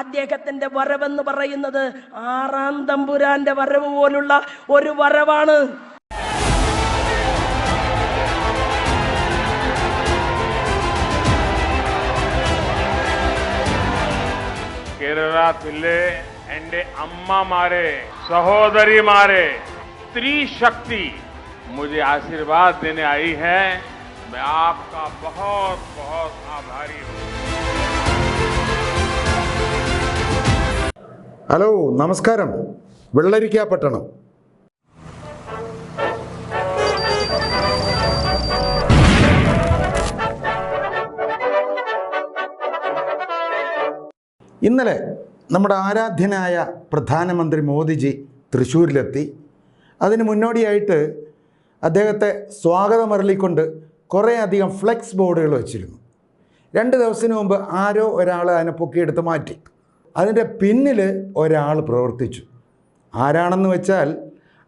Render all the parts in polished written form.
അദ്ദേഹത്തിന്റെ വരവെന്ന് പറയുന്നത് ആറാം തമ്പുരാന്റെ വരവ് പോലുള്ള ഒരു വരവാണ്. കേരളത്തിലെ എൻ്റെ അമ്മമാരെ, സഹോദരിമാരെ, स्त्री शक्ति मुझे आशीर्वाद देने आई है. मैं आपका बहुत बहुत आभारी हूँ. ഹലോ, നമസ്കാരം. വെള്ളരിക്കാപട്ടണം. ഇന്നലെ നമ്മുടെ ആരാധ്യനായ പ്രധാനമന്ത്രി മോദിജി തൃശ്ശൂരിലെത്തി. അതിന് മുന്നോടിയായിട്ട് അദ്ദേഹത്തെ സ്വാഗതമരളിക്കൊണ്ട് കുറേയധികം ഫ്ലെക്സ് ബോർഡുകൾ വച്ചിരുന്നു. 2 ദിവസത്തിന് മുമ്പ് ആരോ ഒരാൾ അതിനെ പൊക്കിയെടുത്ത് മാറ്റി. അതിൻ്റെ പിന്നിൽ ഒരാൾ പ്രവർത്തിച്ചു. ആരാണെന്ന് വെച്ചാൽ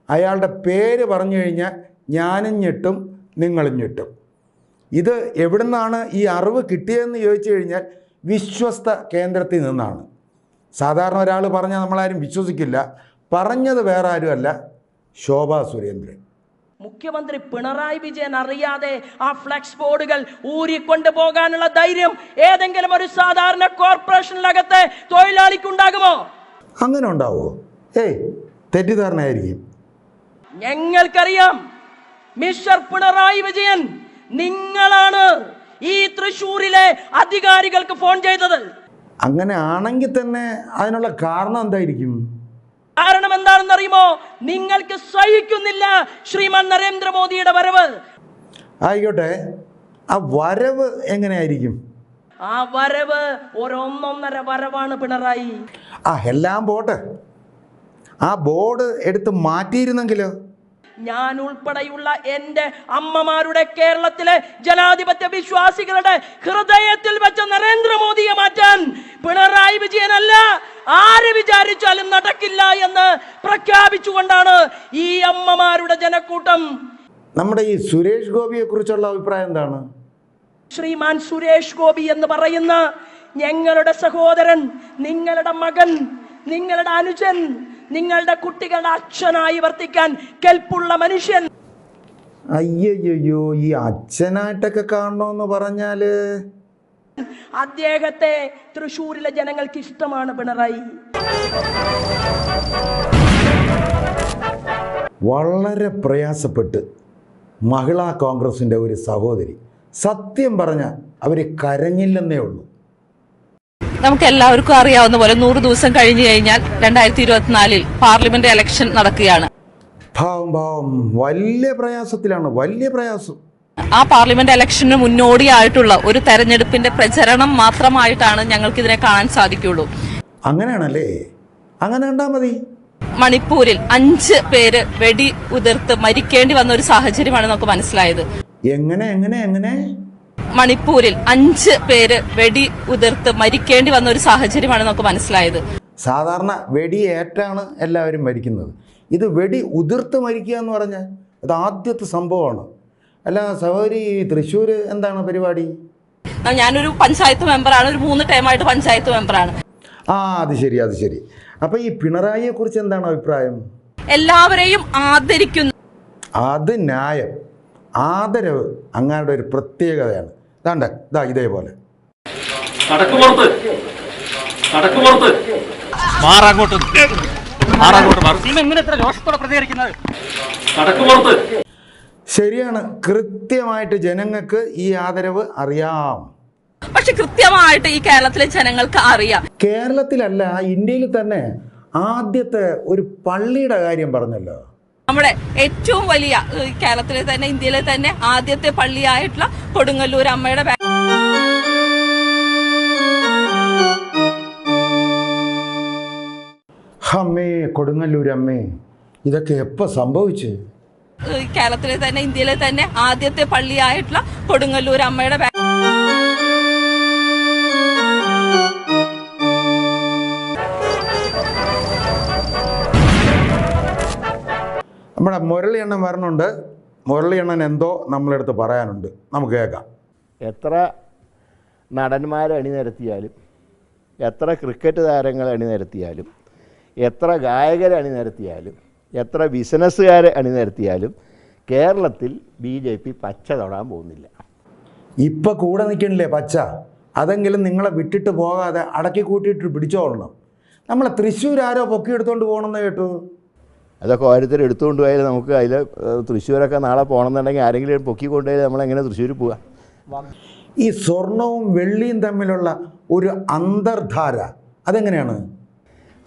അയാളുടെ പേര് പറഞ്ഞു കഴിഞ്ഞാൽ ഞാനും ഞെട്ടും നിങ്ങളും ഞെട്ടും. ഇത് എവിടെ നിന്നാണ് ഈ അറിവ് കിട്ടിയതെന്ന് ചോദിച്ചു കഴിഞ്ഞാൽ വിശ്വസ്ത കേന്ദ്രത്തിൽ നിന്നാണ്. സാധാരണ ഒരാൾ പറഞ്ഞാൽ നമ്മളാരും വിശ്വസിക്കില്ല. പറഞ്ഞത് വേറെ ആരുമല്ല, ശോഭാ സുരേന്ദ്രൻ. മുഖ്യമന്ത്രി പിണറായി വിജയൻ അറിയാതെ ആ ഫ്ലെക്സ് ബോർഡുകൾ ഊരിക്കൊണ്ടു പോകാനുള്ള ധൈര്യം ഏതെങ്കിലും ഒരു സാധാരണ കോർപ്പറേഷനിലകത്തെ തൊഴിലാളിക്കുണ്ടാകുമോ? അങ്ങനെ ഉണ്ടാവോ? തെറ്റിദ്ധാരണയായിരിക്കും. ഞങ്ങൾക്കറിയാം, മിസ്റ്റർ പിണറായി വിജയൻ, നിങ്ങളാണ് ഈ തൃശ്ശൂരിലെ അധികാരികൾക്ക് ഫോൺ ചെയ്തത്. അങ്ങനെ ആണെങ്കിൽ തന്നെ അതിനുള്ള കാരണം എന്തായിരിക്കും? കാരണം എന്താണെന്ന് അറിയുമോ? നിങ്ങൾക്ക് സഹിക്കുന്നില്ല ശ്രീമാൻ നരേന്ദ്രമോദിയുടെ വരവ്. ആയിക്കോട്ടെ, ആ വരവ് എങ്ങനെയായിരിക്കും? ആ വരവ് ഒരൊന്നൊന്നര വരവാണ് പിണറായി. എല്ലാം പോട്ടെ, ആ ബോർഡ് എടുത്ത് മാറ്റിയിരുന്നെങ്കിലോ? ഞാൻ ഉൾപ്പെടെയുള്ള എൻ്റെ അമ്മമാരുടെ, കേരളത്തിലെ ജനാധിപത്യ വിശ്വാസികളുടെ ഹൃദയത്തിൽ വെച്ച നരേന്ദ്രമോദിയെ മാറ്റാൻ പിണറായി വിജയനല്ല, ആര് വിചാരിച്ചാലും നടക്കില്ല എന്ന് പ്രഖ്യാപിച്ചുകൊണ്ടാണ് ഈ അമ്മമാരുടെ ജനക്കൂട്ടം. നമ്മുടെ ഈ സുരേഷ് ഗോപിയെ കുറിച്ചുള്ള അഭിപ്രായം എന്താണ്? ശ്രീമാൻ സുരേഷ് ഗോപി എന്ന് പറയുന്ന ഞങ്ങളുടെ സഹോദരൻ, നിങ്ങളുടെ മകൻ, നിങ്ങളുടെ അനുജൻ, നിങ്ങളുടെ കുട്ടികളുടെ അച്ഛനായി വർത്തിക്കാൻ കെൽപ്പുള്ള മനുഷ്യൻ. അയ്യോ, ഈ അച്ഛനായിട്ടൊക്കെ കാണണമെന്ന് പറഞ്ഞാല് അദ്ദേഹത്തെ തൃശ്ശൂരിലെ ജനങ്ങൾക്ക് ഇഷ്ടമാണ് പിണറായി. വളരെ പ്രയാസപ്പെട്ട് മഹിളാ കോൺഗ്രസിൻ്റെ ഒരു സഹോദരി, സത്യം പറഞ്ഞ അവർ കരഞ്ഞില്ലെന്നേ ഉള്ളൂ. നമുക്ക് എല്ലാവർക്കും അറിയാവുന്ന പോലെ 100 ദിവസം കഴിഞ്ഞു കഴിഞ്ഞാൽ 2024 പാർലമെന്റ് ഇലക്ഷൻ നടക്കുകയാണ്. ഭാവം വലിയ പ്രയാസത്തിലാണ്, വലിയ പ്രയാസം. ആ പാർലമെന്റ് ഇലക്ഷന് മുന്നോടിയായിട്ടുള്ള ഒരു തെരഞ്ഞെടുപ്പിന്റെ പ്രചരണം മാത്രമായിട്ടാണ് ഞങ്ങൾക്ക് ഇതിനെ കാണാൻ സാധിക്കുള്ളൂ. അങ്ങനെയാണല്ലേ? അങ്ങനെ കണ്ടാ മതി. മണിപ്പൂരിൽ 5 പേര് വെടി ഉതിർത്ത് മരിക്കേണ്ടി വന്ന ഒരു സാഹചര്യമാണ് നമുക്ക് മനസ്സിലായത്. എങ്ങനെ മണിപ്പൂരിൽ 5 പേര് വെടി ഉതിർത്ത് മരിക്കേണ്ടി വന്ന ഒരു സാഹചര്യമാണ് നമുക്ക് മനസ്സിലായത്. സാധാരണ വെടിയേറ്റാണ് എല്ലാവരും മരിക്കുന്നത്. ഇത് വെടി ഉതിർത്ത് മരിക്കുക എന്ന് പറഞ്ഞാൽ അത് ആദ്യത്തെ സംഭവമാണ്. അല്ല സഹോദരി, തൃശ്ശൂർ എന്താണ് പരിപാടി? ഞാനൊരു പഞ്ചായത്ത് മെമ്പറാണ്, ഒരു 3 ടൈമായിട്ട് പഞ്ചായത്ത് മെമ്പറാണ്. അത് ശരി. അപ്പൊ ഈ പിണറായിയെ കുറിച്ച് എന്താണ് അഭിപ്രായം? എല്ലാവരെയും ആദരിക്കുന്നു. അത് ന്യായം. ആദരവ് അങ്ങയുടെ ഒരു പ്രത്യേകതയാണ്. ഇതേപോലെ ശരിയാണ്. കൃത്യമായിട്ട് ജനങ്ങൾക്ക് ഈ ആദരവ് അറിയാം. പക്ഷെ കൃത്യമായിട്ട് ഈ കേരളത്തിലെ ജനങ്ങൾക്ക് അറിയാം. കേരളത്തിലല്ല, ഇന്ത്യയിൽ തന്നെ ആദ്യത്തെ ഒരു പള്ളിയുടെ കാര്യം പറഞ്ഞല്ലോ. നമ്മുടെ ഏറ്റവും വലിയ കേരളത്തിലെ തന്നെ, ഇന്ത്യയിലെ തന്നെ ആദ്യത്തെ പള്ളിയായിട്ടുള്ള കൊടുങ്ങല്ലൂർ അമ്മയുടെ കൊടുങ്ങല്ലൂരമ്മേ, ഇതൊക്കെ എപ്പോ സംഭവിച്ചു? കേരളത്തിലെ തന്നെ, ഇന്ത്യയിലെ തന്നെ ആദ്യത്തെ പള്ളിയായിട്ടുള്ള കൊടുങ്ങല്ലൂർ അമ്മയുടെ നമ്മുടെ മുരളിയണ്ണൻ വരണുണ്ട്. മുരളിയണ്ണൻ എന്തോ നമ്മളെടുത്ത് പറയാനുണ്ട്, നമുക്ക് കേൾക്കാം. എത്ര നടന്മാരെ അണിനിരത്തിയാലും എത്ര ക്രിക്കറ്റ് താരങ്ങൾ അണിനിരത്തിയാലും, എത്ര ഗായകരെ അണിനിരത്തിയാലും, എത്ര ബിസിനസ്സുകാരെ അണിനിരത്തിയാലും കേരളത്തിൽ BJP പച്ച തൊടാൻ പോകുന്നില്ല. ഇപ്പം കൂടെ നിൽക്കണില്ലേ പച്ച? അതെങ്കിലും നിങ്ങളെ വിട്ടിട്ട് പോകാതെ അടക്കി കൂട്ടിയിട്ട് പിടിച്ചോളണം. നമ്മളെ തൃശ്ശൂർ ആരോ പൊക്കിയെടുത്തോണ്ട് പോകണമെന്ന് കേട്ടു. അതൊക്കെ ഓരോരുത്തർ എടുത്തുകൊണ്ട് പോയാൽ നമുക്ക് അതിൽ തൃശ്ശൂരൊക്കെ നാളെ പോകണമെന്നുണ്ടെങ്കിൽ ആരെങ്കിലും പൊക്കി കൊണ്ടുപോയാൽ നമ്മളെങ്ങനെ തൃശ്ശൂർ പോവാം? ഈ സ്വർണവും വെള്ളിയും തമ്മിലുള്ള ഒരു അന്തർധാര അതെങ്ങനെയാണ്?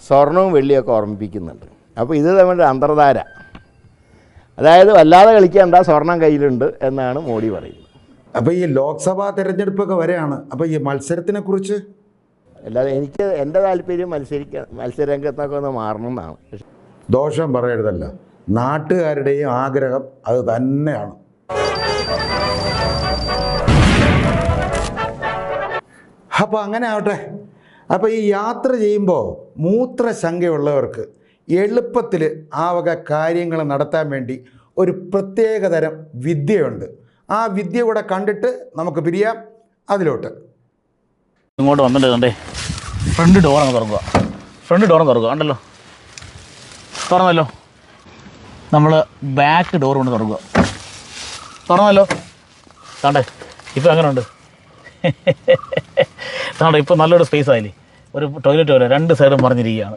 സ്വർണവും വെള്ളിയൊക്കെ ഓർമ്മിപ്പിക്കുന്നുണ്ട്. അപ്പോൾ ഇത് തമ്മിലൊരു അന്തർധാര, അതായത് വല്ലാതെ കളിക്കേണ്ട, സ്വർണം കയ്യിലുണ്ട് എന്നാണ് മോഡി പറയുന്നത്. അപ്പോൾ ഈ ലോക്സഭാ തിരഞ്ഞെടുപ്പൊക്കെ വരെയാണ്. അപ്പോൾ ഈ മത്സരത്തിനെ കുറിച്ച് അല്ലാതെ എൻ്റെ താല്പര്യം മത്സരരംഗത്തൊക്കെ ഒന്ന് മാറണം എന്നാണ്. ദോഷം പറയരുതല്ല, നാട്ടുകാരുടെയും ആഗ്രഹം അത് തന്നെയാണ്. അപ്പോൾ അങ്ങനെ ആവട്ടെ. അപ്പോൾ ഈ യാത്ര ചെയ്യുമ്പോൾ മൂത്രശങ്കയുള്ളവർക്ക് എളുപ്പത്തിൽ ആ വക കാര്യങ്ങൾ നടത്താൻ വേണ്ടി ഒരു പ്രത്യേകതരം വിദ്യയുണ്ട്. ആ വിദ്യ കൂടെ കണ്ടിട്ട് നമുക്ക് പിരിയാം അതിലോട്ട്. ഇങ്ങോട്ട് വന്നിട്ടുണ്ടേ, ഫ്രണ്ട് ഡോറങ്ങ് തുറക്കുക. ഫ്രണ്ട് ഡോറും തുറക്കുക, ഉണ്ടല്ലോ, തുറന്നല്ലോ. നമ്മൾ ബാക്ക് ഡോർ കൊണ്ട് തുറക്കുക, തുറന്നല്ലോ. താണ്ടേ ഇപ്പോൾ എങ്ങനെയുണ്ട്? താണ്ടേ ഇപ്പോൾ നല്ലൊരു സ്പേസ് ആയില്ലേ, ഒരു ടോയ്ലറ്റ് പോലെ 2 സൈഡും പറഞ്ഞിരിക്കുകയാണ്.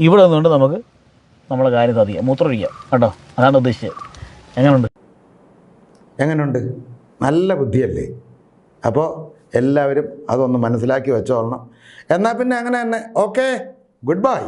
ഇവിടെ നിന്നുകൊണ്ട് നമുക്ക് നമ്മളെ കാര്യം സാധിക്കാം, മൂത്രമൊഴിക്കാം കേട്ടോ. അതാണ് ഉദ്ദേശിച്ചത്. എങ്ങനെയുണ്ട്? നല്ല ബുദ്ധിയല്ലേ? അപ്പോൾ എല്ലാവരും അതൊന്ന് മനസ്സിലാക്കി വെച്ചോളണം. എന്നാൽ പിന്നെ അങ്ങനെ തന്നെ. Okay, good bye.